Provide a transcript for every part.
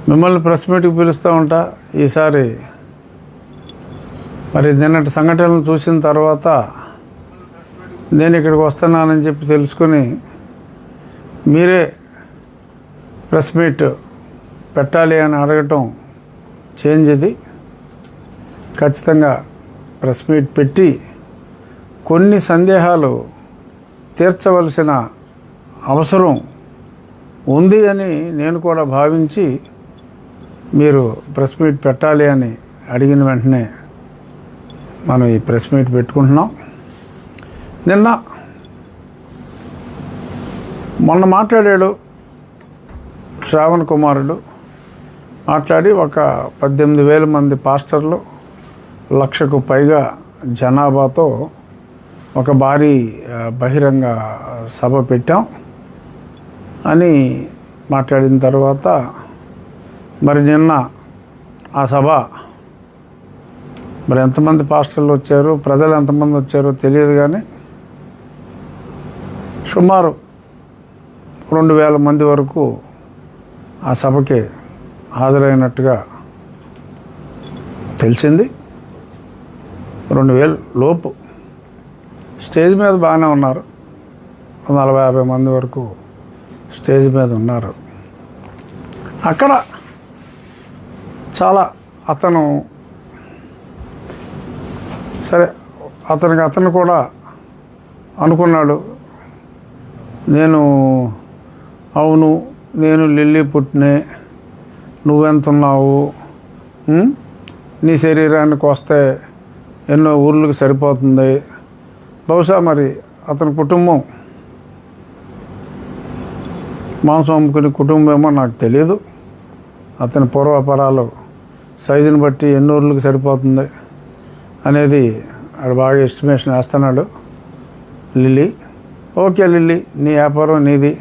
మిమ్మల్ని ప్రెస్ మీట్కి పిలుస్తూ ఉంటా. ఈసారి మరి నిన్నటి సంఘటనలు చూసిన తర్వాత నేను ఇక్కడికి వస్తున్నానని చెప్పి తెలుసుకుని మీరే ప్రెస్ మీట్ పెట్టాలి అని అడగటం చేంజ్. ఇది ఖచ్చితంగా ప్రెస్ మీట్ పెట్టి కొన్ని సందేహాలు తీర్చవలసిన అవసరం ఉంది అని నేను కూడా భావించి మీరు ప్రెస్ మీట్ పెట్టాలి అని అడిగిన వెంటనే మనం ఈ ప్రెస్ మీట్ పెట్టుకుంటున్నాం. మొన్న మాట్లాడాడు శ్రావణ్ కుమారుడు. మాట్లాడి ఒక 18,000 మంది పాస్టర్లు 1,00,000కు పైగా జనాభాతో ఒక భారీ బహిరంగ సభ పెట్టాం అని మాట్లాడిన తర్వాత మరి నిన్న ఆ సభ మరి ఎంతమంది పాస్టర్లు వచ్చారు, ప్రజలు ఎంతమంది వచ్చారో తెలియదు, కానీ సుమారు 2,000 మంది వరకు ఆ సభకి హాజరైనట్టుగా తెలిసింది. 2,000 లోపు. స్టేజ్ మీద బాగానే ఉన్నారు, 40-50 మంది వరకు స్టేజ్ మీద ఉన్నారు. అక్కడ చాలా అతను కూడా అనుకున్నాడు, అవును నేను లిల్లీ పుట్టినే, నువ్వెంతున్నావు, నీ శరీరానికి వస్తే ఎన్నో ఊర్లకు సరిపోతుంది. బహుశా మరి అతని కుటుంబం మాంసం అమ్ముకునే కుటుంబమేమో నాకు తెలియదు. అతని పూర్వపరాలు సైజుని బట్టి ఎన్ని ఊర్లకు సరిపోతుంది అనేది ఆడు బాగా ఎస్టిమేషన్ వేస్తున్నాడు. లిల్లీ, ఓకే లిల్లీ, నీ వ్యాపారం నీది,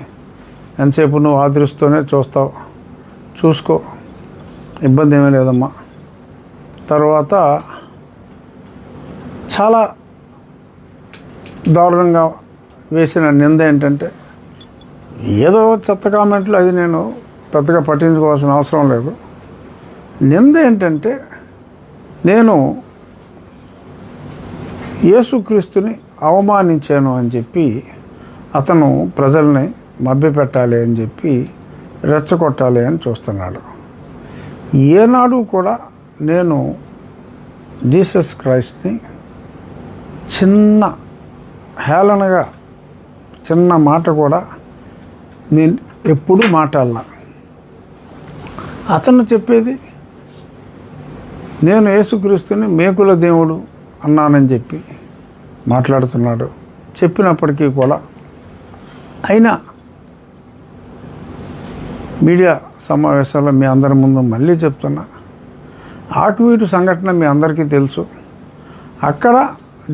ఎంతసేపు నువ్వు ఆదరిస్తూనే చూసుకో, ఇబ్బంది ఏమీ లేదమ్మా. తర్వాత చాలా దారుణంగా వేసిన నింద ఏంటంటే, ఏదో చెత్త కామెంట్లు, అది నేను పెద్దగా పట్టించుకోవాల్సిన అవసరం లేదు. నింద ఏంటంటే, నేను యేసుక్రీస్తుని అవమానించాను అని చెప్పి అతను ప్రజల్ని మభ్యపెట్టాలి అని చెప్పి రెచ్చగొట్టాలి అని చూస్తున్నాడు. ఏనాడు కూడా నేను జీసస్ క్రైస్ట్ని చిన్న హేళనగా, చిన్న మాట కూడా నేను ఎప్పుడూ మాట్లాడలా. అతను చెప్పేది నేను యేసుక్రీస్తుని మేకుల దేవుడు అన్నానని చెప్పి మాట్లాడుతున్నాడు. చెప్పినప్పటికీ కూడా అయినా మీడియా సమావేశాల్లో మీ అందరి ముందు మళ్ళీ చెప్తున్నా, ఆకివీడు సంఘటన మీ అందరికీ తెలుసు. అక్కడ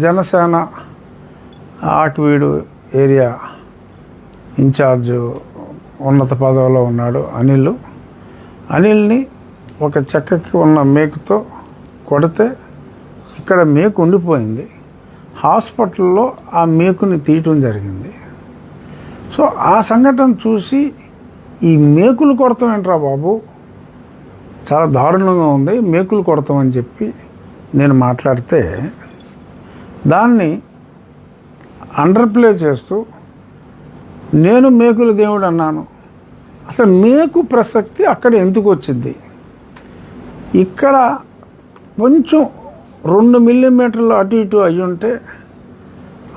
జనసేన ఆకివీడు ఏరియా ఇన్ఛార్జ్ ఉన్నత పదవిలో ఉన్నాడు అనిల్ని ఒక చెక్కకి ఉన్న మేకుతో కొడితే ఇక్కడ మేకు ఉండిపోయింది. హాస్పిటల్లో ఆ మేకుని తీయటం జరిగింది. సో ఆ సంఘటన చూసి ఈ మేకులు కొడతాం ఏంట్రా బాబు, చాలా దారుణంగా ఉంది, మేకులు కొడతామని చెప్పి నేను మాట్లాడితే దాన్ని అండర్ప్లే చేస్తూ నేను మేకుల దేవుడు అన్నాను. అసలు మేకు ప్రసక్తి అక్కడ ఎందుకు వచ్చింది? ఇక్కడ కొంచెం 2 మిల్లీమీటర్లు అటు ఇటు అయ్యి ఉంటే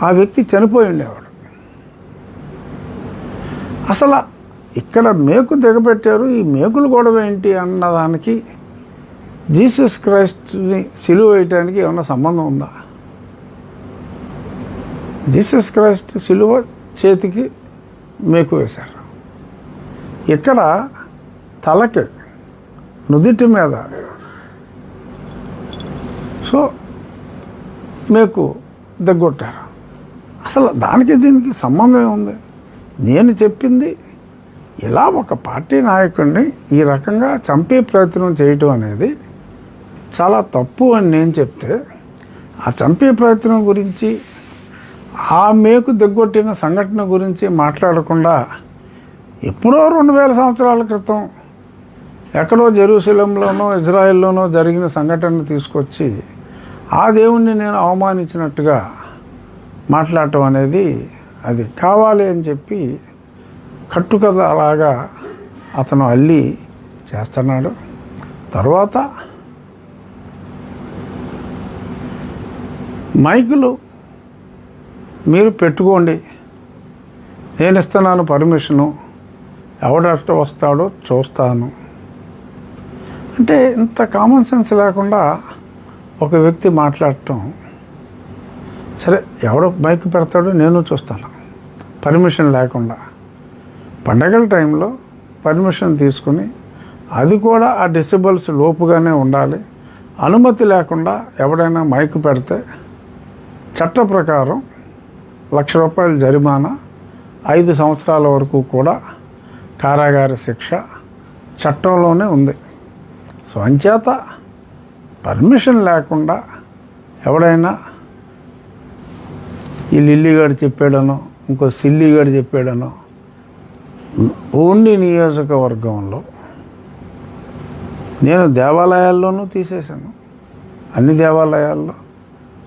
ఆ వ్యక్తి చనిపోయి ఉండేవాడు. అసలు ఇక్కడ మేకు దిగబెట్టారు, ఈ మేకులు గొడవ ఏంటి అన్నదానికి జీసస్ క్రైస్ట్ని సిలువ వేయటానికి ఏమన్నా సంబంధం ఉందా? జీసస్ క్రైస్ట్ సిలువ చేతికి మేకు వేశారు. ఇక్కడ తలకి, నుదిటి మీద సో మేకు దగ్గొట్టారు. అసలు దానికి దీనికి సంబంధం ఉంది? నేను చెప్పింది ఇలా ఒక పార్టీ నాయకుడిని ఈ రకంగా చంపే ప్రయత్నం చేయటం అనేది చాలా తప్పు అని నేను చెప్తే, ఆ చంపే ప్రయత్నం గురించి, ఆ మేకు దిగ్గొట్టిన సంఘటన గురించి మాట్లాడకుండా ఎప్పుడో 2000 సంవత్సరాల క్రితం ఎక్కడో జెరూసలేంలోనో ఇజ్రాయెల్లోనో జరిగిన సంఘటనను తీసుకొచ్చి ఆ దేవుణ్ణి నేను అవమానించినట్టుగా మాట్లాడటం అనేది అది కావాలి అని చెప్పి కట్టుకథ అలాగా అతను అల్లి చేస్తున్నాడు. తర్వాత మైకులు మీరు పెట్టుకోండి, నేను ఇస్తున్నాను పర్మిషను, ఎవడట వస్తాడో చూస్తాను అంటే ఇంత కామన్ సెన్స్ లేకుండా ఒక వ్యక్తి మాట్లాడటం. సరే, ఎవడో మైక్ పెడతాడో నేను చూస్తాను పర్మిషన్ లేకుండా. పండగల టైంలో పర్మిషన్ తీసుకుని అది కూడా ఆ డెసిబల్స్ లోపుగానే ఉండాలి. అనుమతి లేకుండా ఎవడైనా మైక్ పెడితే చట్ట ప్రకారం ₹1,00,000 జరిమానా, 5 సంవత్సరాల వరకు కూడా కారాగార శిక్ష చట్టంలోనే ఉంది. సో అంచేత పర్మిషన్ లేకుండా ఎవడైనా ఈ లిల్లీగాడు చెప్పాడనో ఇంకో సిల్లీగాడు చెప్పాడనో ఓన్లీ నియోజకవర్గంలో నేను దేవాలయాల్లోనూ తీసేశాను, అన్ని దేవాలయాల్లో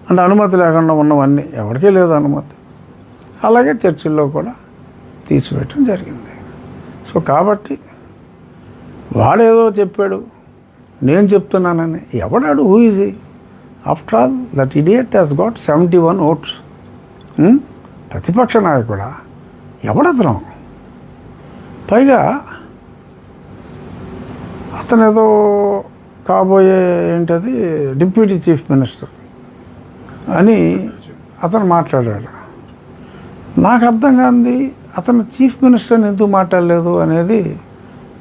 అంటే అనుమతి లేకుండా ఉన్నవన్నీ, ఎవరికీ లేదు అనుమతి. అలాగే చర్చిల్లో కూడా తీసివేయటం జరిగింది. సో కాబట్టి వాడేదో చెప్పాడు, నేను చెప్తున్నానని ఎవడాడు? Who is he? After all that idiot has got 71 votes. ప్రతిపక్ష నాయకుడా? ఎవడతను? పైగా అతనేదో కాబోయే ఏంటది డిప్యూటీ చీఫ్ మినిస్టర్ అని అతను మాట్లాడాడు. నాకు అర్థం కాంది అతను చీఫ్ మినిస్టర్ని ఎందుకు మాట్లాడలేదు అనేది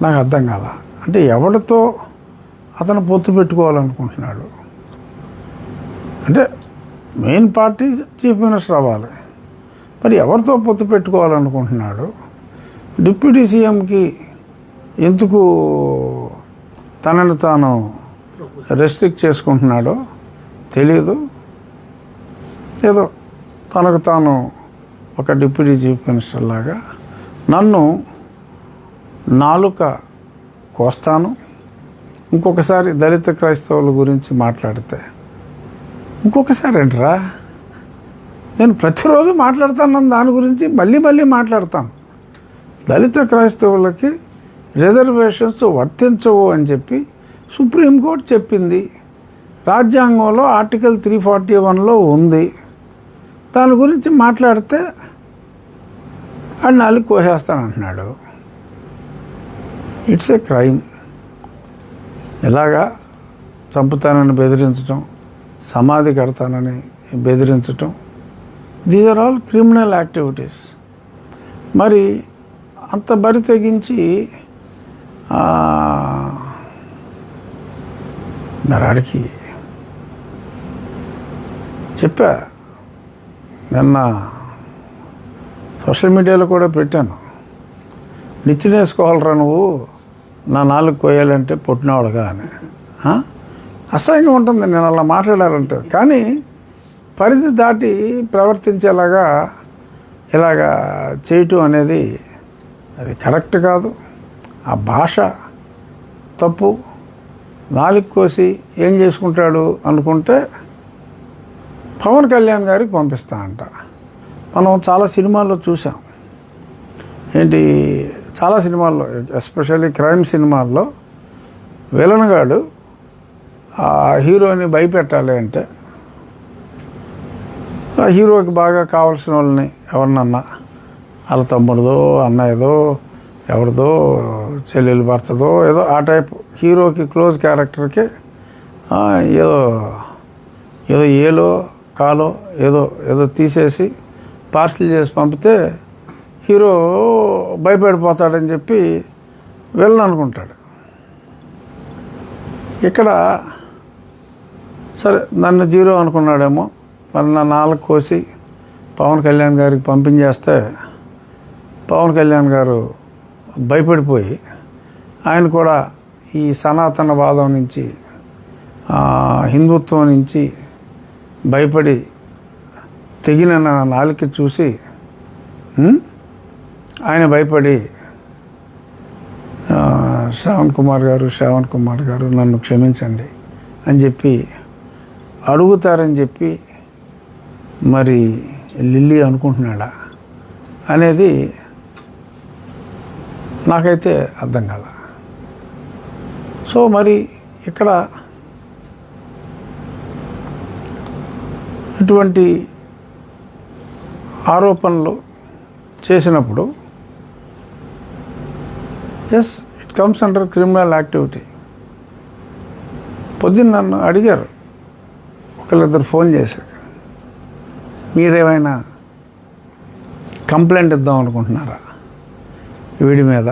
నాకు అర్థం కాల. అంటే ఎవరితో అతను పొత్తు పెట్టుకోవాలనుకుంటున్నాడు? అంటే మెయిన్ పార్టీ చీఫ్ మినిస్టర్ అవ్వాలి, మరి ఎవరితో పొత్తు పెట్టుకోవాలనుకుంటున్నాడు? డిప్యూటీ సీఎంకి ఎందుకు తనను తాను రెస్ట్రిక్ట్ చేసుకుంటున్నాడో తెలియదు. ఏదో తనకు తాను ఒక డిప్యూటీ చీఫ్ మినిస్టర్ లాగా నన్ను నాలుక కోస్తాను, ఇంకొకసారి దళిత క్రైస్తవుల గురించి మాట్లాడితే ఇంకొకసారి ఏంట్రా, నేను ప్రతిరోజు మాట్లాడుతాను దాని గురించి, మళ్ళీ మళ్ళీ మాట్లాడతాను. దళిత క్రైస్తవులకి రిజర్వేషన్స్ వర్తించవు అని చెప్పి సుప్రీంకోర్టు చెప్పింది. రాజ్యాంగంలో ఆర్టికల్ 341లో ఉంది. దాని గురించి మాట్లాడితే అది నాలుగు కోసేస్తానంటున్నాడు. It's a crime. ఇలాగా చంపుతానని బెదిరించటం, సమాధి కడతానని బెదిరించటం, these are all criminal activities. మరి అంత బరి తెగించి నరాడికి చెప్పా, నిన్న సోషల్ మీడియాలో కూడా పెట్టాను, నిచ్చినేసుకోవాలరా నువ్వు నా నాలుగు కోయాలంటే పుట్టినవాడుగా అని. అసహ్యంగా ఉంటుంది నేను అలా మాట్లాడాలంటే. కానీ పరిధి దాటి ప్రవర్తించేలాగా ఇలాగా చేయటం అనేది అది కరెక్ట్ కాదు. ఆ భాష తప్పు. నాలుగు కోసి ఏం చేసుకుంటాడు అనుకుంటే పవన్ కళ్యాణ్ గారికి పంపిస్తా అంట. మనం చాలా సినిమాల్లో చూసాం. ఏంటి, చాలా సినిమాల్లో, ఎస్పెషల్లీ క్రైమ్ సినిమాల్లో విలన్ గాడు ఆ హీరోని భయపెట్టాలి అంటే ఆ హీరోకి బాగా కావాల్సిన వాళ్ళని ఎవరినన్నా, వాళ్ళ తమ్ముడిదో అన్నయ్యదో ఎవరిదో చెల్లెలు భర్తదో ఏదో ఆ టైప్ హీరోకి క్లోజ్ క్యారెక్టర్కి ఏదో ఏదో ఏలో కాలో ఏదో తీసేసి పార్సిల్ చేసి పంపితే హీరో భయపడిపోతాడని చెప్పి వెళ్ళను అనుకుంటాడు. ఇక్కడ సరే నన్ను జీరో అనుకున్నాడేమో, మరి నా నాలుగు కోసి పవన్ కళ్యాణ్ గారికి పంపించేస్తే పవన్ కళ్యాణ్ గారు భయపడిపోయి ఆయన కూడా ఈ సనాతనవాదం నుంచి హిందుత్వం నుంచి భయపడి తెగిన నా నాలుక చూసి ఆయన భయపడి శ్రావణ్ కుమార్ గారు నన్ను క్షమించండి అని చెప్పి అడుగుతారని చెప్పి మరి లిల్లీ అనుకుంటున్నాడా అనేది నాకైతే అర్థం కాల. సో మరి ఇక్కడ ఇటువంటి ఆరోపణలు చేసినప్పుడు as it comes under criminal activity. పొద్దున్న నన్ను అడిగారు, ఒకళ్ళిద్దరు ఫోన్ చేశారు, మీరేమైనా కంప్లైంట్ ఇద్దాం అనుకుంటున్నారా, వీడి మీద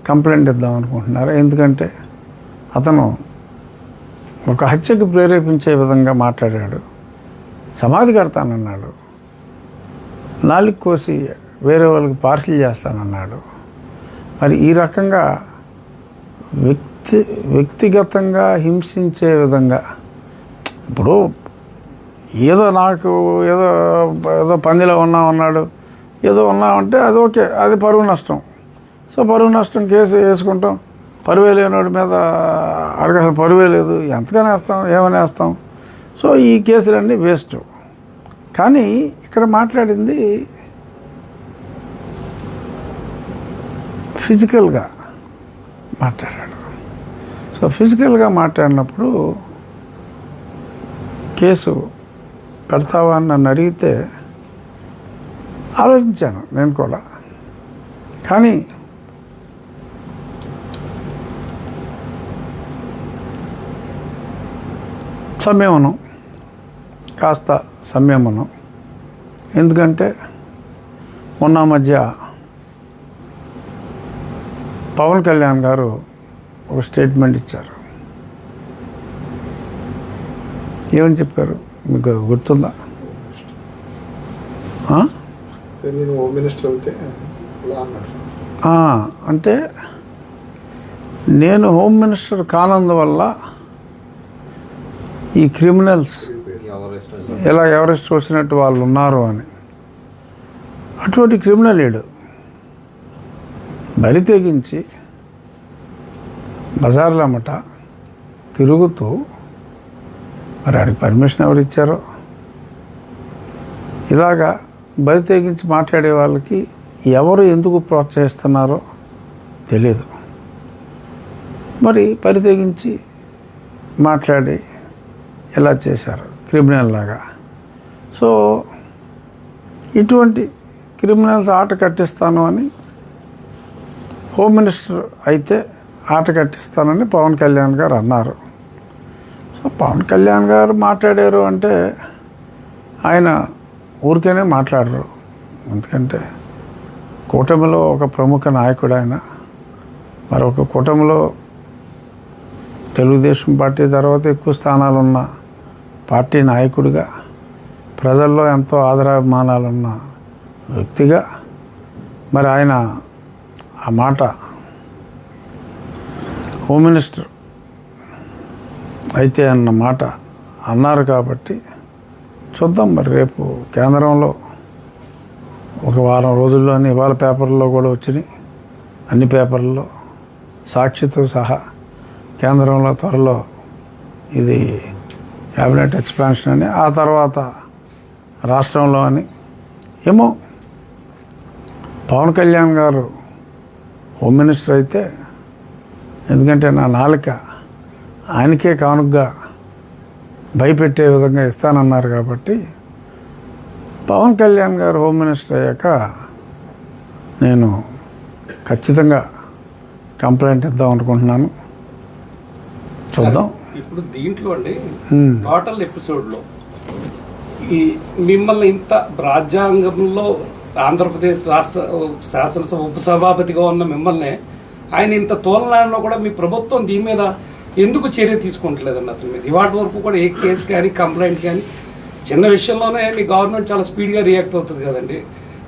కంప్లైంట్ ఇద్దాం అనుకుంటున్నారా? ఎందుకంటే అతను ఒక హత్యకు ప్రేరేపించే విధంగా మాట్లాడాడు, సమాధి కడతానన్నాడు, నాలుగు కోసి వేరే వాళ్ళకి పార్సిల్ చేస్తానన్నాడు. మరి ఈ రకంగా వ్యక్తిగతంగా హింసించే విధంగా, ఇప్పుడు ఏదో నాకు ఏదో పందిలో ఉన్నామన్నాడు, ఏదో ఉన్నామంటే అది ఓకే, అది పరువు నష్టం. సో పరువు నష్టం కేసు వేసుకుంటాం, పరువే లేనివాడి మీద అసలు పరువే లేదు, ఎంతగానే వేస్తాం, ఏమని వేస్తాం. సో ఈ కేసులన్నీ వేస్ట్. కానీ ఇక్కడ మాట్లాడింది ఫిజికల్గా మాట్లాడాడు. సో ఫిజికల్గా మాట్లాడినప్పుడు కేసు పెడతావా అని నన్ను అడిగితే ఆలోచించాను నేను కూడా. కానీ కాస్త సంయమనం. ఎందుకంటే మొన్న మధ్య పవన్ కళ్యాణ్ గారు ఒక స్టేట్మెంట్ ఇచ్చారు. ఏమని చెప్పారు మీకు గుర్తుందా? అంటే నేను హోమ్ మినిస్టర్ కానందువల్ల ఈ క్రిమినల్స్ ఎలా ఎవరెస్ట్ వచ్చినట్టు వాళ్ళు ఉన్నారు అని. అటువంటి క్రిమినల్ ఏడు బరి తెగించి బజార్లమ్మట తిరుగుతూ, మరి ఆడికి పర్మిషన్ ఎవరు ఇచ్చారో, ఇలాగా బరి తెగించి మాట్లాడే వాళ్ళకి ఎవరు ఎందుకు ప్రోత్సహిస్తున్నారో తెలియదు. మరి బరి తెగించి మాట్లాడి ఎలా చేశారు క్రిమినల్ లాగా. సో ఇటువంటి క్రిమినల్స్ ఆట కట్టిస్తాను అని, హోమ్ మినిస్టర్ అయితే ఆట కట్టిస్తానని పవన్ కళ్యాణ్ గారు అన్నారు. సో పవన్ కళ్యాణ్ గారు మాట్లాడారు అంటే ఆయన ఊరికేనే మాట్లాడరు. ఎందుకంటే కూటమిలో ఒక ప్రముఖ నాయకుడు ఆయన. మరొక కూటమిలో తెలుగుదేశం పార్టీ తర్వాత ఎక్కువ స్థానాలున్న పార్టీ నాయకుడిగా, ప్రజల్లో ఎంతో ఆదరాభిమానాలున్న వ్యక్తిగా మరి ఆయన ఆ మాట హోమ్ మినిస్టర్ అయితే అన్న మాట అన్నారు. కాబట్టి చూద్దాం మరి రేపు కేంద్రంలో ఒక వారం రోజుల్లోనే ఇవాళ పేపర్లో కూడా వచ్చినాయి, అన్ని పేపర్లలో సాక్షితో సహా కేంద్రంలో త్వరలో ఇది క్యాబినెట్ ఎక్స్పాన్షన్ అని, ఆ తర్వాత రాష్ట్రంలో అని. ఏమో పవన్ కళ్యాణ్ గారు హోమ్ మినిస్టర్ అయితే, ఎందుకంటే నా నాలుక ఆయనకే కానుగ్గా భయపెట్టే విధంగా ఇస్తానన్నారు కాబట్టి, పవన్ కళ్యాణ్ గారు హోమ్ మినిస్టర్ అయ్యాక నేను ఖచ్చితంగా కంప్లైంట్ ఇద్దాం అనుకుంటున్నాను. చూద్దాం. ఇప్పుడు దీంట్లో అండి టోటల్ ఎపిసోడ్లో ఈ మిమ్మల్ని ఇంత రాజ్యాంగంలో ఆంధ్రప్రదేశ్ రాష్ట్ర శాసనసభ ఉపసభాపతిగా ఉన్న మిమ్మల్ని ఆయన ఇంత తోలనాడిలో కూడా మీ ప్రభుత్వం దీని మీద ఎందుకు చర్య తీసుకుంటలేదండి అతని మీద? ఇవాటి వరకు కూడా ఏ కేసు కానీ కంప్లైంట్ కానీ చిన్న విషయంలోనే మీ గవర్నమెంట్ చాలా స్పీడ్గా రియాక్ట్ అవుతుంది కదండి.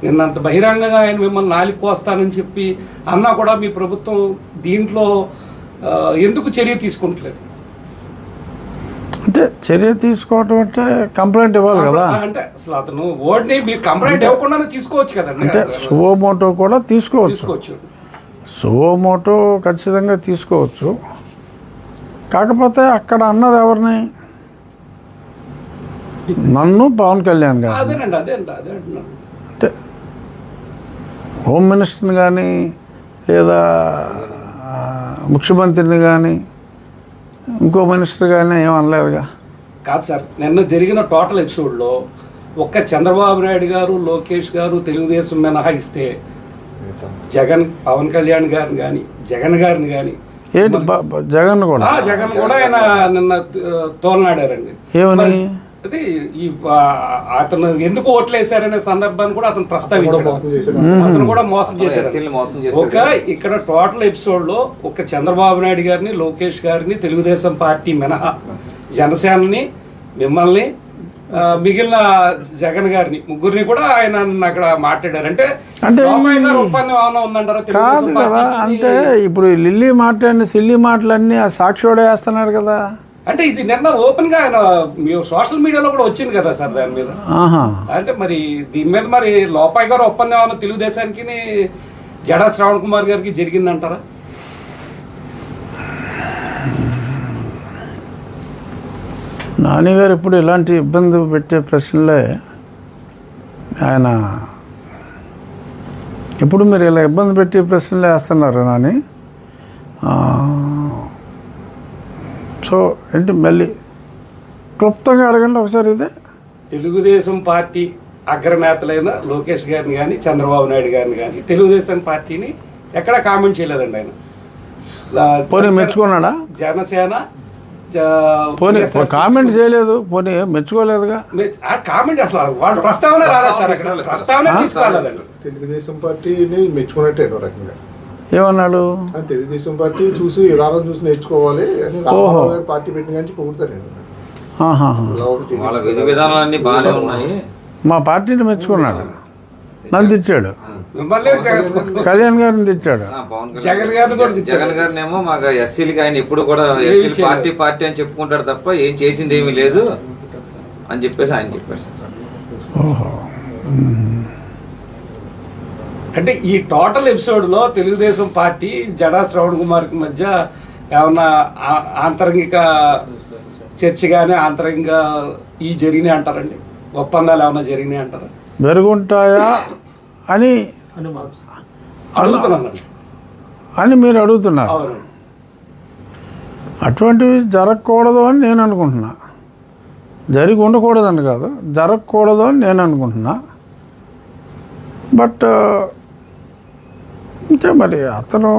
నిన్నంత బహిరంగంగా ఆయన మిమ్మల్ని నాలికి కోస్తానని చెప్పి అన్నా కూడా మీ ప్రభుత్వం దీంట్లో ఎందుకు చర్య తీసుకుంటలేదు? అంటే చర్య తీసుకోవటం అంటే కంప్లైంట్ ఇవ్వాలి కదా. అంటే అసలు అతను ఓడిని మీరు కంప్లైంట్ ఇవ్వకుండానే తీసుకోవచ్చు కదండి. అంటే సువోమోటో కూడా తీసుకోవచ్చు. సువోమోటో ఖచ్చితంగా తీసుకోవచ్చు. కాకపోతే అక్కడ అన్నది ఎవరిని? నన్ను పవన్ కళ్యాణ్ గారు అదేనండి అదే అంటున్నాను. అంటే హోమ్ మినిస్టర్ని కానీ లేదా ముఖ్యమంత్రిని కానీ ఇంకో మినిస్టర్ కానీ ఏమనలేదుగా. కాదు సార్, నిన్న జరిగిన టోటల్ ఎపిసోడ్లో ఒక్క చంద్రబాబు నాయుడు గారు, లోకేష్ గారు తెలుగుదేశం మినహాయిస్తే జగన్, పవన్ కళ్యాణ్ గారిని కానీ, జగన్ గారిని కానీ, ఏంటి జగన్ కూడా జగన్ కూడా ఆయన నిన్న తోలనాడారండి. ఏమని? అది ఈ అతను ఎందుకు ఓట్లేశారనే సందర్భాన్ని కూడా అతను ప్రస్తావించాడు. అతను కూడా మోసం చేశారు. ఒక ఇక్కడ టోటల్ ఎపిసోడ్ లో ఒక చంద్రబాబు నాయుడు గారిని, లోకేష్ గారిని, తెలుగుదేశం పార్టీ మినహా జనసేనని, మిమ్మల్ని, మిగిలిన జగన్ గారిని, ముగ్గురిని కూడా ఆయన అక్కడ మాట్లాడారు. అంటే ఒప్పందం ఏమైనా ఉందంటారా? కాదు కదా. అంటే ఇప్పుడు లిల్లీ మాట్లాడిన సిల్లీ మాటలన్నీ ఆ సాక్షివాడే వేస్తున్నారు కదా. అంటే ఇది నిన్న ఓపెన్ గా ఆయన సోషల్ మీడియాలో కూడా వచ్చింది కదా సార్ దాని మీద. అంటే మరి దీని మీద మరి లోపాయి గారు ఒప్పందం ఏమైనా తెలుగుదేశానికి, జడా శ్రావణ్ కుమార్ గారికి జరిగిందంటారా? నాని గారు ఇప్పుడు ఇలాంటి ఇబ్బంది పెట్టే ప్రశ్నలే ఆయన ఎప్పుడు మీరు ఇలా ఇబ్బంది పెట్టే ప్రశ్నలే వేస్తున్నారు నాని. సో ఏంటి మళ్ళీ క్లుప్తంగా అడగండి ఒకసారి. ఇదే తెలుగుదేశం పార్టీ అగ్రనేతలైన లోకేష్ గారిని కానీ, చంద్రబాబు నాయుడు గారిని కానీ, తెలుగుదేశం పార్టీని ఎక్కడా కామెంట్ చేయలేదండి ఆయన. పోనీ మెచ్చుకున్నాడా? జనసేన పోనీ కామెంట్ చేయలేదు, పోనీ మెచ్చుకోలేదుగా. కామెంట్ అసలు వాళ్ళ ప్రస్తావన రాలేదు సార్, అక్కడ ప్రస్తావన తీసుకోలేదండి. తెలుగుదేశం పార్టీని మెచ్చుకున్నట్టే రకంగా ఏమన్నాడు? తెలుగుదేశం పార్టీ చూసి రారం చూసి నేర్చుకోవాలి అని రామారావు పార్టీ పెట్టిన కానీ పొగుడతాను. వాళ్ళ విధి విధానాలన్నీ బాగానే ఉన్నాయి. మా పార్టీని మెచ్చుకున్నాడు, నన్ను తెచ్చాడు, కళ్యాణ్ గారిని తెచ్చాడు, జగన్ గారిని ఏమో మాకు ఎస్సీలకి ఆయన ఎప్పుడు కూడా ఎస్సీలు పార్టీ పార్టీ అని చెప్పుకుంటాడు తప్ప ఏం చేసింది ఏమీ లేదు అని చెప్పేసి ఆయన చెప్పారు. అంటే ఈ టోటల్ ఎపిసోడ్లో తెలుగుదేశం పార్టీ జడా శ్రవణ్ కుమార్కి మధ్య ఏమన్నా ఆంతరంగిక చర్చ కానీ ఆంతరంగిక ఈ జరిగినాయి అంటారండి? ఒప్పందాలు ఏమన్నా జరిగినాయి అంటారా? జరుగుంటాయా అని అని మీరు అడుగుతున్నారు. అటువంటివి జరగకూడదు అని నేను అనుకుంటున్నా. జరిగి ఉండకూడదని కాదు, జరగకూడదు అని నేను అనుకుంటున్నా. బట్ ఇంకా మరి అతను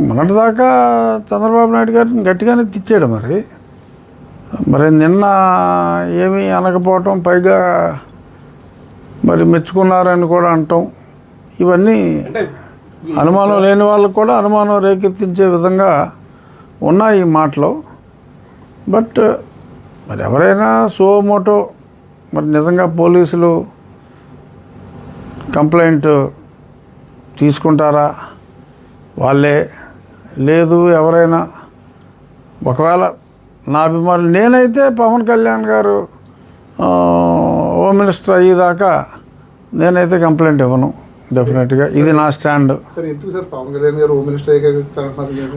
మొన్నటిదాకా చంద్రబాబు నాయుడు గారిని గట్టిగానే తెచ్చాడు. మరి నిన్న ఏమీ అనకపోవటం, పైగా మరి మెచ్చుకున్నారని కూడా అంటాం, ఇవన్నీ అనుమానం లేని వాళ్ళకు కూడా అనుమానం రేకెత్తించే విధంగా ఉన్నాయి ఈ మాటలు. బట్ మరి ఎవరైనా సువోమోటో మరి నిజంగా పోలీసులు కంప్లైంట్ తీసుకుంటారా? వాళ్ళే లేదు ఎవరైనా ఒకవేళ నా అభిమానులు, నేనైతే పవన్ కళ్యాణ్ గారు హోమ్ మినిస్టర్ అయ్యేదాకా నేనైతే కంప్లైంట్ ఇవ్వను డెఫినెట్గా. ఇది నా స్టాండ్.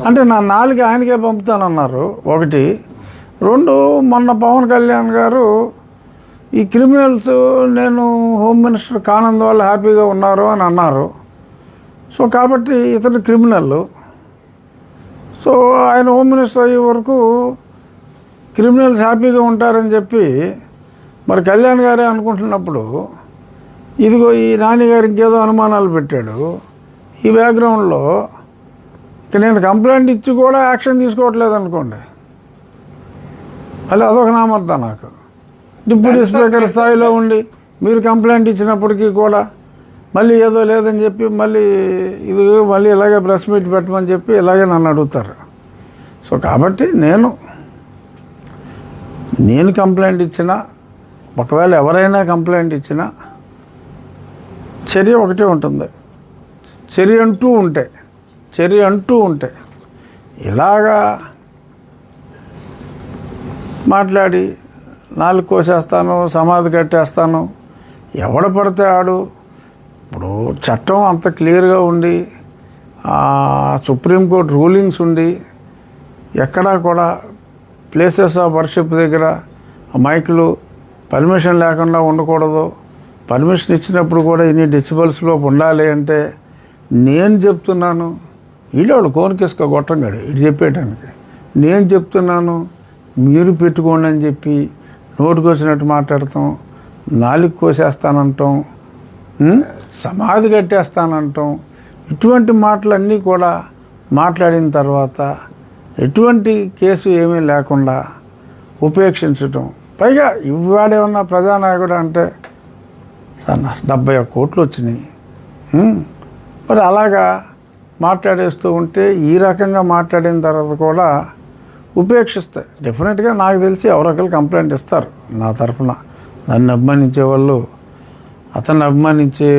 అంటే నా 4 ఆయనకే పంపుతానన్నారు. 1, 2 మొన్న పవన్ కళ్యాణ్ గారు ఈ క్రిమినల్స్ నేను హోమ్ మినిస్టర్ కానందువల్ల హ్యాపీగా ఉన్నారు అని అన్నారు. సో కాబట్టి ఇతను క్రిమినల్. సో ఆయన హోమ్ మినిస్టర్ అయ్యే వరకు క్రిమినల్స్ హ్యాపీగా ఉంటారని చెప్పి మరి కళ్యాణ్ గారే అనుకుంటున్నప్పుడు ఇదిగో ఈ నాని గారు ఇంకేదో అనుమానాలు పెట్టాడు. ఈ బ్యాక్గ్రౌండ్లో ఇక నేను కంప్లైంట్ ఇచ్చి కూడా యాక్షన్ తీసుకోవట్లేదు అనుకోండి, మళ్ళీ అదొక నామర్థం నాకు. డిప్యూటీ స్పీకర్ స్థాయిలో ఉండి మీరు కంప్లైంట్ ఇచ్చినప్పటికీ కూడా మళ్ళీ ఏదో లేదని చెప్పి మళ్ళీ ఇది మళ్ళీ ఇలాగే ప్రెస్ మీట్ పెట్టమని చెప్పి ఇలాగే నన్ను అడుగుతారు. సో కాబట్టి నేను కంప్లైంట్ ఇచ్చినా, ఒకవేళ ఎవరైనా కంప్లైంట్ ఇచ్చినా చర్య ఒకటే ఉంటుంది. చర్య అంటూ ఉంటే ఇలాగా మాట్లాడి 4 కోసేస్తాను, సమాధి కట్టేస్తాను, ఎవడ పడితే ఆడు. ఇప్పుడు చట్టం అంత క్లియర్గా ఉండి సుప్రీంకోర్టు రూలింగ్స్ ఉండి ఎక్కడా కూడా ప్లేసెస్ ఆఫ్ వర్షిప్ దగ్గర మైకులు పర్మిషన్ లేకుండా ఉండకూడదు, పర్మిషన్ ఇచ్చినప్పుడు కూడా ఇన్ని డెసిబల్స్లో ఉండాలి అంటే నేను చెప్తున్నాను, వీళ్ళు కోరికేసుకో గొట్టంగాడు ఇటు చెప్పేయటానికి, నేను చెప్తున్నాను మీరు పెట్టుకోండి అని చెప్పి నోటికి వచ్చినట్టు మాట్లాడతాం, నాలుగు కోసేస్తానంటాం, సమాధి కట్టేస్తానంటాం, ఇటువంటి మాటలన్నీ కూడా మాట్లాడిన తర్వాత ఎటువంటి కేసు ఏమీ లేకుండా ఉపేక్షించటం. పైగా ఇవాడేమన్నా ప్రజానాయకుడు అంటే సార్ నా 71 కోట్లు వచ్చినాయి, మరి అలాగా మాట్లాడేస్తూ ఉంటే ఈ రకంగా మాట్లాడిన తర్వాత కూడా ఉపేక్షిస్తాయి. డెఫినెట్గా నాకు తెలిసి ఎవరొకరు కంప్లైంట్ ఇస్తారు నా తరఫున. నన్ను అభిమానించే వాళ్ళు, అతన్ని అభిమానించే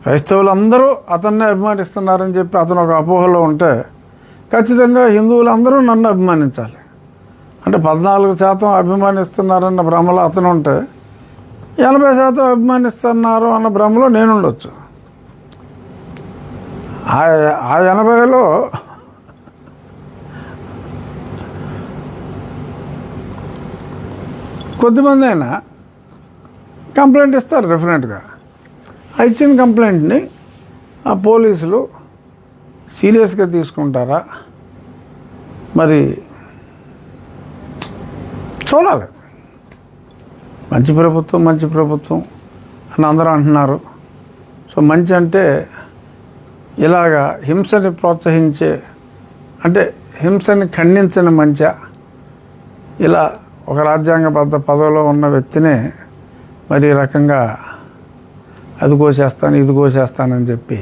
క్రైస్తవులందరూ అతన్నే అభిమానిస్తున్నారని చెప్పి అతను ఒక అపోహలో ఉంటే ఖచ్చితంగా హిందువులందరూ నన్ను అభిమానించాలి. అంటే 14% అభిమానిస్తున్నారన్న భ్రమలో అతను ఉంటే 80% అభిమానిస్తున్నారు అన్న భ్రమలో నేను ఉండొచ్చు. ఆ 80లో కొద్దిమంది అయినా కంప్లైంట్ ఇస్తారు డెఫినెట్గా. ఆ ఇచ్చిన కంప్లైంట్ని ఆ పోలీసులు సీరియస్గా తీసుకుంటారా మరి చూడాలి. మంచి ప్రభుత్వం అని అందరూ అంటున్నారు. సో మంచి అంటే ఇలాగా హింసని ప్రోత్సహించే, అంటే హింసని ఖండించని మంచా, ఇలా ఒక రాజ్యాంగబద్ధ పదవిలో ఉన్న వ్యక్తినే మరి ఈ రకంగా అది కోసేస్తాను ఇది కోసేస్తానని చెప్పి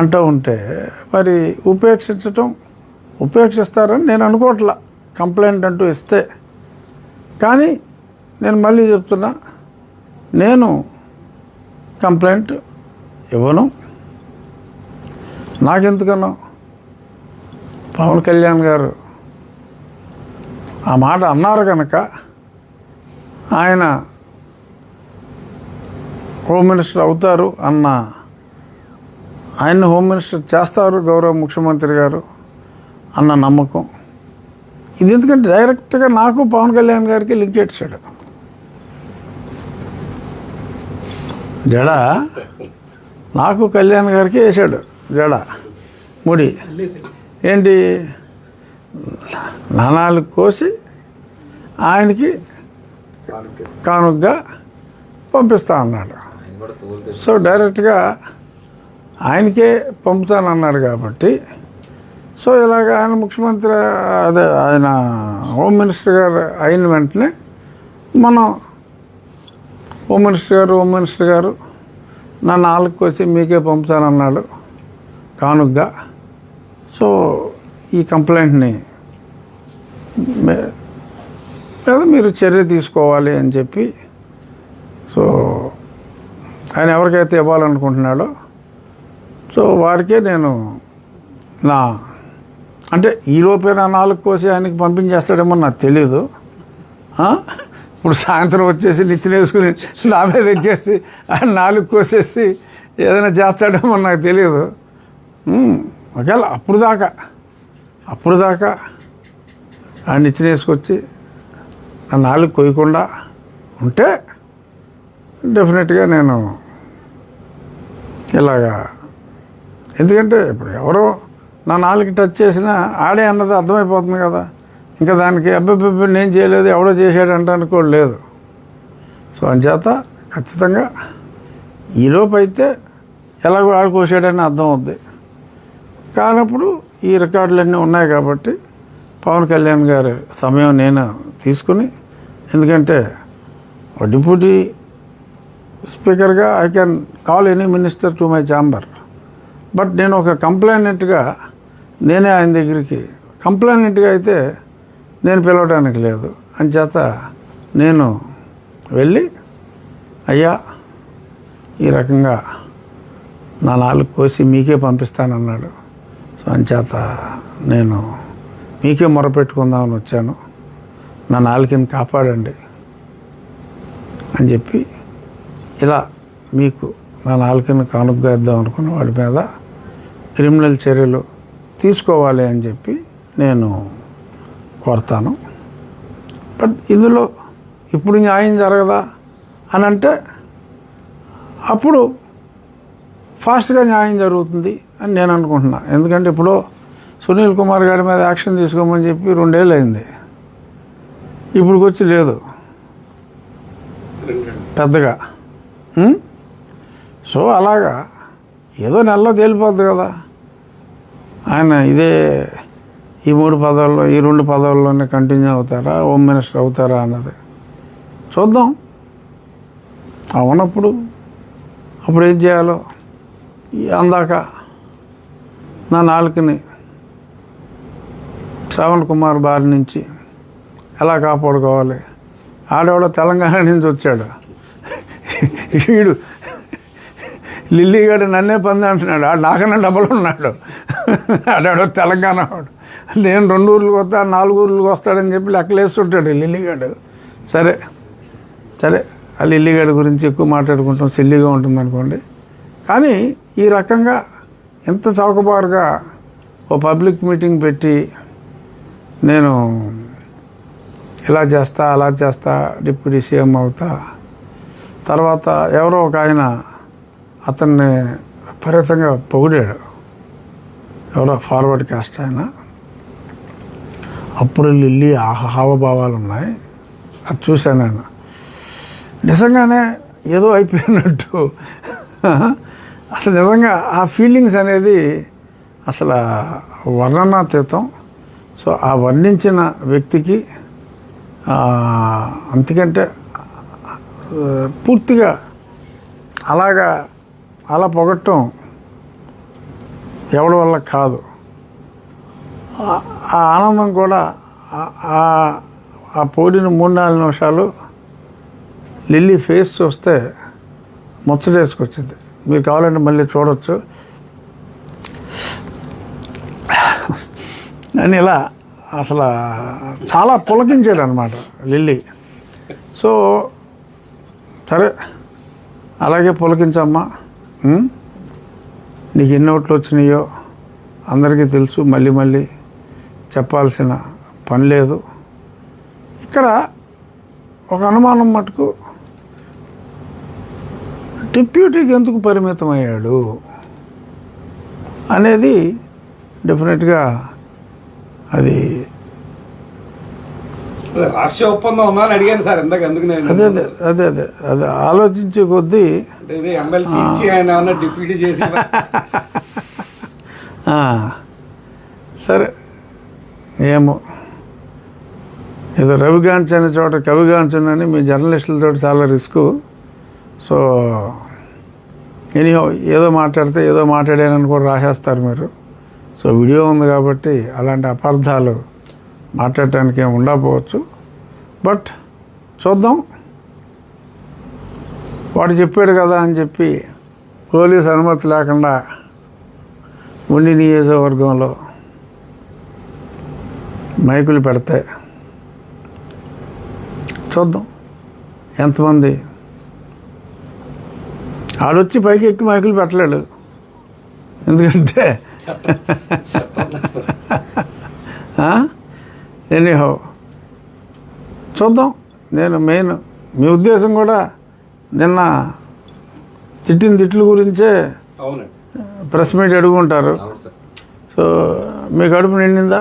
అంటూ ఉంటే మరి ఉపేక్షిస్తారని నేను అనుకోవట్లా కంప్లైంట్ అంటూ ఇస్తే. కానీ నేను మళ్ళీ చెప్తున్నా, నేను కంప్లైంట్ ఇవ్వను. నాకెందుకనో పవన్ కళ్యాణ్ గారు ఆ మాట అన్నారు కనుక ఆయన హోమ్ మినిస్టర్ అవుతారు అన్న, ఆయన్ని హోమ్ మినిస్టర్ చేస్తారు గౌరవ ముఖ్యమంత్రి గారు అన్న నమ్మకం ఇది. ఎందుకంటే డైరెక్ట్గా నాకు పవన్ కళ్యాణ్ గారికి లింక్ చేశాడు. జడ నాకు కళ్యాణ్ గారికి వేసాడు జడ ముడి. ఏంటి నాణాలు కోసి ఆయనకి కానుకగా పంపిస్తా అన్నాడు. సో డైరెక్ట్గా ఆయనకే పంపుతానన్నాడు కాబట్టి, సో ఇలాగ ఆయన ముఖ్యమంత్రి అదే ఆయన హోమ్ మినిస్టర్ గారు అయిన వెంటనే మనం హోమ్ మినిస్టర్ గారు నా 4 కోసి మీకే పంపుతానన్నాడు కానుకగా. సో ఈ కంప్లైంట్ని మీద మీరు చర్య తీసుకోవాలి అని చెప్పి, సో ఆయన ఎవరికైతే ఇవ్వాలనుకుంటున్నాడో సో వారికే నేను అంటే ఈలోపే నా 4 కోసి ఆయనకి పంపించేస్తాడేమో నాకు తెలీదు. ఇప్పుడు సాయంత్రం వచ్చేసి నిచ్చినేసుకుని నా మీద ఎక్కేసి ఆయన 4 కోసేసి ఏదైనా చేస్తాడేమో నాకు తెలియదు. ఒకవేళ అప్పుడు దాకా ఆయన నిచ్చినేసుకొచ్చి నా 4 కొయ్యకుండా ఉంటే డెఫినెట్గా నేను ఇలాగా, ఎందుకంటే ఇప్పుడు ఎవరో నా 4 టచ్ చేసినా ఆడే అన్నది అర్థమైపోతుంది కదా. ఇంకా దానికి అబ్బాయి నేను చేయలేదు ఎవడో చేశాడంట అనుకోడు లేదు. సో అంచేత ఖచ్చితంగా ఈలోపు అయితే ఎలాగో ఆడుకోసాడని అర్థం అవుద్ది. కానప్పుడు ఈ రికార్డులన్నీ ఉన్నాయి కాబట్టి పవన్ కళ్యాణ్ గారి సమయం నేను తీసుకుని, ఎందుకంటే డిప్యూటీ స్పీకర్గా I can call any minister to my chamber, but నేను ఒక కంప్లైనెంట్గా నేనే ఆయన దగ్గరికి, కంప్లైనెంట్గా అయితే నేను పిలవడానికి లేదు. అంచేత నేను వెళ్ళి అయ్యా ఈ రకంగా నా 4 కోసి మీకే పంపిస్తానన్నాడు. సో అంచేత నేను మీకే మొరపెట్టుకుందామని వచ్చాను, నా 4ని కాపాడండి అని చెప్పి ఇలా మీకు నా 4ని కానుకగా ఇద్దాం అనుకున్న వాడి మీద క్రిమినల్ చర్యలు తీసుకోవాలి అని చెప్పి నేను కోరుతాను. బట్ ఇందులో ఇప్పుడు న్యాయం జరగదా అని అంటే అప్పుడు ఫాస్ట్గా న్యాయం జరుగుతుంది అని నేను అనుకుంటున్నా. ఎందుకంటే ఇప్పుడు సునీల్ కుమార్ గారి మీద యాక్షన్ తీసుకోమని చెప్పి 2 ఏళ్ళు అయింది, ఇప్పుడు వచ్చి లేదు పెద్దగా. సో అలాగా ఏదో నెలలో తేలిపోద్ది కదా. ఆయన ఈ 3 పదవుల్లో ఈ 2 పదవుల్లోనే కంటిన్యూ అవుతారా, హోమ్ మినిస్టర్ అవుతారా అన్నది చూద్దాం. అవునప్పుడు అప్పుడు ఏం చేయాలో అందాక నా నాలుకని శ్రవణ్ కుమార్ బారి నుంచి ఎలా కాపాడుకోవాలి. ఆడవాడు తెలంగాణ నుంచి వచ్చాడు, వీడు లిల్లీగాడు నన్నే పంది అంటున్నాడు, ఆడు నాకన్నా డబ్బులు ఉన్నాడు. ఆడాడో తెలంగాణ వాడు, నేను 2 ఊర్లకు వస్తా 4 ఊర్లకు వస్తాడని చెప్పి లెక్కలేస్తుంటాడు లిల్లీగాడు. సరే ఆ లిల్లీగాడి గురించి ఎక్కువ మాట్లాడుకుంటాం, సిల్లీగా ఉంటుంది అనుకోండి. కానీ ఈ రకంగా ఎంత చౌకబారుగా ఓ పబ్లిక్ మీటింగ్ పెట్టి నేను ఇలా చేస్తా అలా చేస్తా డిప్యూటీ సీఎం అవుతా, తర్వాత ఎవరో ఒక ఆయన అతన్ని విపరీతంగా పొగిడాడు, ఎవరో ఫార్వర్డ్ కాస్ట్ ఆయన. అప్పుడు లిల్లీ హావభావాలు ఉన్నాయి, అది చూశాను నేను. నిజంగానే ఏదో అయిపోయినట్టు అసలు నిజంగా ఆ ఫీలింగ్స్ అనేది అసలు వర్ణనాతీతం. సో ఆ వర్ణించిన వ్యక్తికి అంతకంటే పూర్తిగా అలా పొగట్టం ఎవడి వల్ల కాదు. ఆ ఆనందం కూడా ఆ పోడిన 3-4 నిమిషాలు లిల్లీ ఫేస్ చూస్తే ముచ్చటేసుకొచ్చింది. మీరు కావాలంటే మళ్ళీ చూడవచ్చు. అని ఇలా అసలు చాలా పులకించాడు అనమాట లిల్లీ. సో సరే అలాగే పులకించమ్మా, నీకు ఎన్ని ఓట్లు వచ్చినాయో అందరికీ తెలుసు, మళ్ళీ చెప్పాల్సిన పని లేదు. ఇక్కడ ఒక అనుమానం మటుకు డిప్యూటీకి ఎందుకు పరిమితం అయ్యాడు అనేది డెఫినెట్గా అది రాష్ట్ర ఒప్పందం ఉందా అని అడిగాను సార్ ఇందాక. ఎందుకు అదే ఆలోచించే కొద్దీ ఎమ్మెల్సీ ఇచ్చి ఆయన డిప్యూటీ చేసి సరే ఏమో ఏదో రవిగాంచ్ అనే చోట కవిగాంచని మీ జర్నలిస్టులతో చాలా రిస్కు. సో ఎనీహో ఏదో మాట్లాడితే ఏదో మాట్లాడానని కూడా రాసేస్తారు మీరు. సో వీడియో ఉంది కాబట్టి అలాంటి అపార్థాలు మాట్లాడటానికి ఏమి ఉండకపోవచ్చు. బట్ చూద్దాం, వాడు చెప్పాడు కదా అని చెప్పి పోలీస్ అనుమతి లేకుండా ఉండి నియోజకవర్గంలో మైకులు పెడితే చూద్దాం ఎంతమంది. ఆడొచ్చి పైకి ఎక్కి మైకులు పెట్టలేడు, ఎందుకంటే ఎనీహౌ చూద్దాం. నేను మెయిన్ మీ ఉద్దేశం కూడా నిన్న తిట్టిన తిట్ల గురించే ప్రెస్ మీట్ అడుగుంటారు. సో మీ కడుపు నిండిందా?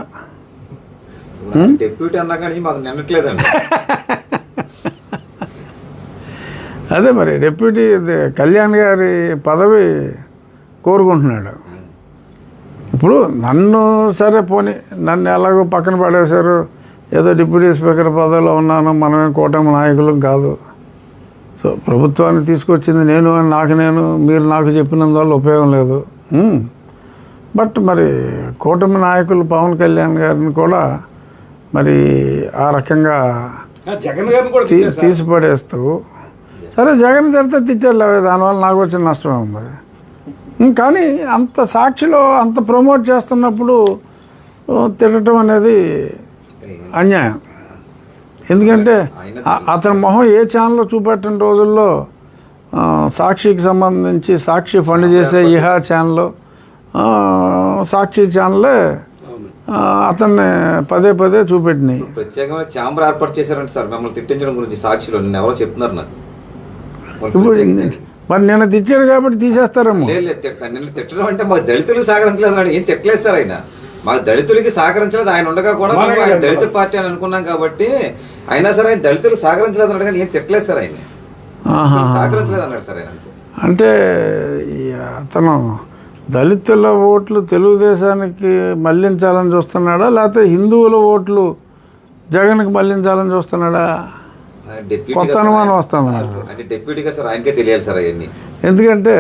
డిప్యూటీ అన్నా కానీ మాకు నిన్నట్లేదండి. అదే మరి డిప్యూటీ కళ్యాణ్ గారి పదవి కోరుకుంటున్నాడు. ఇప్పుడు నన్ను సరే పోనీ నన్ను ఎలాగో పక్కన పడేశారు, ఏదో డిప్యూటీ స్పీకర్ పదవిలో ఉన్నాను, మనమేం కూటమి నాయకులం కాదు. సో ప్రభుత్వాన్ని తీసుకొచ్చింది నేను మీరు నాకు చెప్పినందువల్ల ఉపయోగం లేదు. బట్ మరి కూటమి నాయకులు పవన్ కళ్యాణ్ గారిని కూడా మరి ఆ రకంగా తీసిపడేస్తూ, సరే జగన్ తిడితే తిట్టారు, దానివల్ల నాకు వచ్చిన నష్టమే ఉంది. కానీ అంత సాక్షిలో అంత ప్రమోట్ చేస్తున్నప్పుడు తిట్టడం అనేది అన్యాయం. ఎందుకంటే అతని మొహం ఏ ఛానల్లో చూపెట్టిన రోజుల్లో సాక్షికి సంబంధించి సాక్షి ఫండ్ చేసే ఇహా ఛానల్లో సాక్షి ఛానలే అతన్ని పదే పదే చూపెట్టినాయి. ప్రత్యేకంగా ఛాంబర్ ఏర్పాటు చేశారంట సార్ మిమ్మల్ని తిట్టించడం గురించి సాక్షిలో. నేను ఎవరో చెప్తున్నారు నాకు. ఇప్పుడు మరి నిన్న తిట్టాడు కాబట్టి తీసేస్తారేమో. నిన్న తిట్టడం అంటే మాకు దళితులకు సహకరించలేదు అన్నాడు. ఏం తిట్టలేదు సార్ ఆయన. మాకు దళితులకి సహకరించలేదు. ఆయన ఉండగా కూడా ఆయన దళిత పార్టీ అని అనుకున్నాం కాబట్టి అయినా సరే ఆయన దళితులకు సహకరించలేదు అన్నాడు. కానీ ఏం తిట్టలేదు సార్ ఆయన. సహకరించలేదు అన్నాడు సార్ ఆయన. అంటే అతను దళితుల ఓట్లు తెలుగుదేశానికి మళ్లించాలని చూస్తున్నాడా, లేకపోతే హిందువుల ఓట్లు జగన్కి మళ్లించాలని చూస్తున్నాడా? కొత్త అనుమానం వస్తుంది నాకు. అంటే డిప్యూటీగా సార్ ఆయనకే తెలియాలి సార్ అవన్నీ. ఎందుకంటే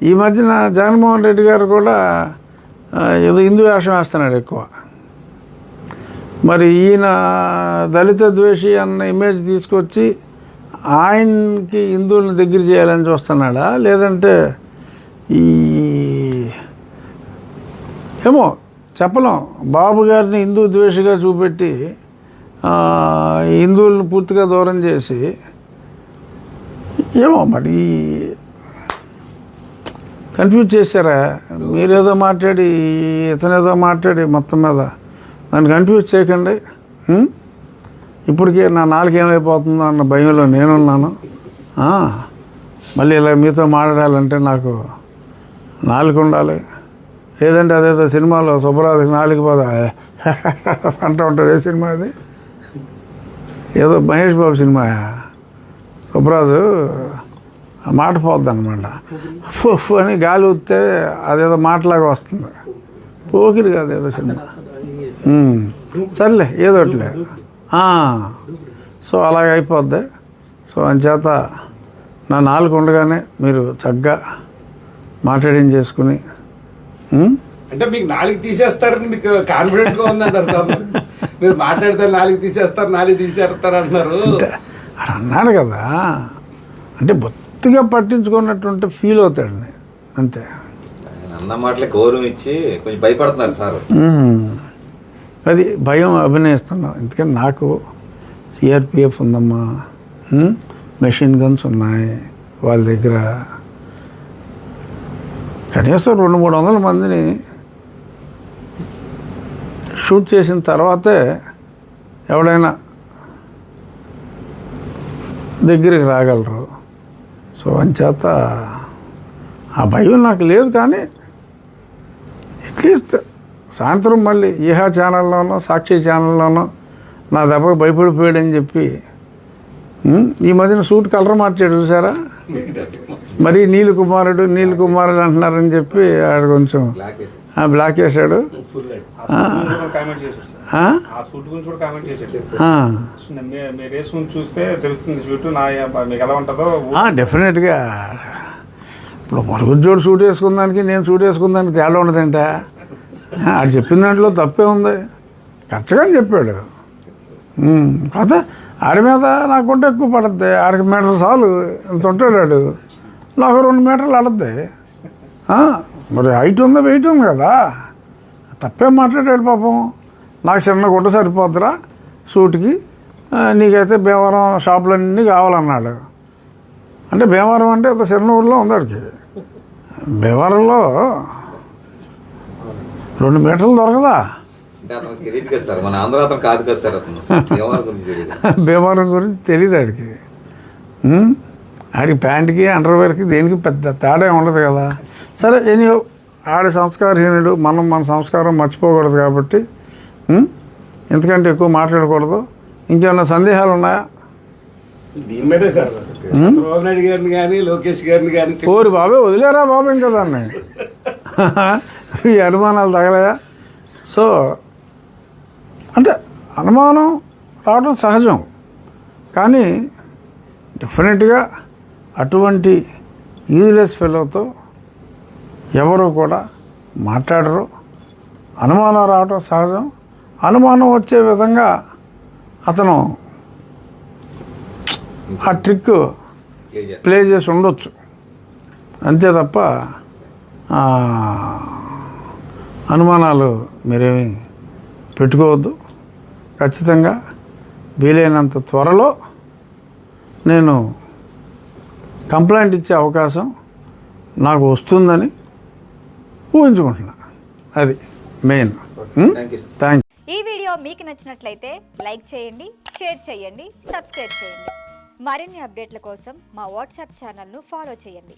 ఈ మధ్యన జగన్మోహన్ రెడ్డి గారు కూడా ఏదో హిందూ వేషం వేస్తున్నాడు ఎక్కువ. మరి ఈయన దళిత ద్వేషి అన్న ఇమేజ్ తీసుకొచ్చి ఆయనకి హిందువులను దగ్గర చేయాలని చూస్తున్నాడా, లేదంటే ఈ ఏమో చెప్పలేం. బాబు గారిని హిందూ ద్వేషిగా చూపెట్టి హిందువులను పూర్తిగా దూరం చేసి ఏమో మరి కన్ఫ్యూజ్ చేశారా? మీరేదో మాట్లాడి ఇతనేదో మాట్లాడి మొత్తం మీద నన్ను కన్ఫ్యూజ్ చేయకండి. ఇప్పటికే నా నాలుగు ఏమైపోతుందో అన్న భయంలో నేనున్నాను. మళ్ళీ ఇలా మీతో మాట్లాడాలంటే నాకు నాలుగు ఉండాలి. లేదంటే అదేదో సినిమాలో సుబ్బరాజుకి నాలుగు పోదా అంటూ ఉంటారు. ఏ సినిమా అది? ఏదో మహేష్ బాబు సినిమా. సుబ్బరాజు మాట పోద్ది అనమాట. ఫుఫ్ అని గాలి ఊస్తే అదేదో మాటలాగా వస్తుంది. పోకిరి కాదు ఏదో సినిమా. సర్లే ఏదోట్లే. సో అలాగ అయిపోద్ది. సో అంచేత నా నాలుగు ఉండగానే మీరు చక్కగా మాట్లాడించేసుకుని అంటే మీకు నాలుగు తీసేస్తారని మీకు కాన్ఫిడెన్స్గా ఉందంటారు సార్. మీరు మాట్లాడితే నాలుగు తీసేస్తారు అంటున్నారు. అని అన్నాడు కదా. అంటే బొత్తిగా పట్టించుకున్నట్టుంటే ఫీల్ అవుతాడండి అంతే. అన్న మాటలే గౌరవం ఇచ్చి కొంచెం భయపడుతున్నారు సార్. అది భయం అభినయిస్తున్నాం. ఎందుకంటే నాకు సిఆర్పిఎఫ్ ఉందమ్మా, మెషిన్ గన్స్ ఉన్నాయి వాళ్ళ దగ్గర. కనీసం 200-300 మందిని షూట్ చేసిన తర్వాతే ఎవడైనా దగ్గరికి రాగలరు. సో అంచేత ఆ భయం నాకు లేదు. కానీ అట్లీస్ట్ సాయంత్రం మళ్ళీ ఈహా ఛానల్లోనో సాక్షి ఛానల్లోనో నా దెబ్బకు భయపడిపోయాడని చెప్పి ఈ మధ్యన సూట్ కలర్ మార్చాడు చూసారా? మరి నీల్ కుమారుడు అంటున్నారని చెప్పి ఆడ కొంచెం బ్లాక్ వేసాడు. డెఫినెట్గా ఇప్పుడు మరుగుజ్జోడు సూట్ వేసుకుందానికి నేను సూట్ వేసుకుందానికి తేడా ఉండదంట. ఆడు చెప్పిన దాంట్లో తప్పే ఉంది. కరెక్ట్గా చెప్పాడు. కాకపోతే ఆడి మీద నాకుంటే ఎక్కువ పడుద్ది. ఆడికి మీటర్ చాలు ఇంత ఉంటాడు ఆడు, నాకు 2 మీటర్లు ఆడద్ది. మరి హైట్ ఉందా వెయిట్ ఉంది కదా, తప్పేం మాట్లాడాడు పాపం. నాకు చిన్న గుడ్డ సరిపోద్దురా సూట్కి, నీకైతే భీమవరం షాపులన్నీ కావాలన్నాడు. అంటే భీమవరం అంటే అంత చిన్న ఊళ్ళో ఉంది ఆడికి. భీమవరంలో 2 మీటర్లు దొరకదా? భీమవరం గురించి తెలియదు ఆడికి. ఆడికి ప్యాంట్కి అండర్వేర్కి దేనికి పెద్ద తేడా ఉండదు కదా. సరే ఎనీ ఆడి సంస్కారహీనుడు. మన సంస్కారం మర్చిపోకూడదు కాబట్టి ఎందుకంటే ఎక్కువ మాట్లాడకూడదు. ఇంకేమన్నా సందేహాలు ఉన్నాయా? దీని మీదే సార్ చంద్రబాబు నాయుడు గారిని కానీ లోకేష్ గారిని కానీ కోరి బాబే వదిలేరా బాబు ఇంకా దాన్ని. ఈ అనుమానాలు తగలయా? సో అంటే అనుమానం రావడం సహజం. కానీ డెఫినెట్గా అటువంటి యూజ్లెస్ ఫెలోతో ఎవరు కూడా మాట్లాడరు. అనుమానం రావడం సహజం. అనుమానం వచ్చే విధంగా అతను ఆ ట్రిక్ ప్లే చేసి ఉండొచ్చు అంతే తప్ప అనుమానాలు మీరేమీ పెట్టుకోవద్దు. ఖచ్చితంగా వీలైనంత త్వరలో నేను కంప్లైంట్ ఇచ్చే అవకాశం నాకు వస్తుందని ఊహించుకుంటున్నా. అది మెయిన్. Thank you. థ్యాంక్ ఈ వీడియో మీకు నచ్చినట్లయితే లైక్ చేయండి, షేర్ చేయండి, సబ్స్క్రైబ్ చేయండి. మరిన్ని అప్డేట్ల కోసం మా వాట్సాప్ ఛానల్ను ఫాలో చేయండి.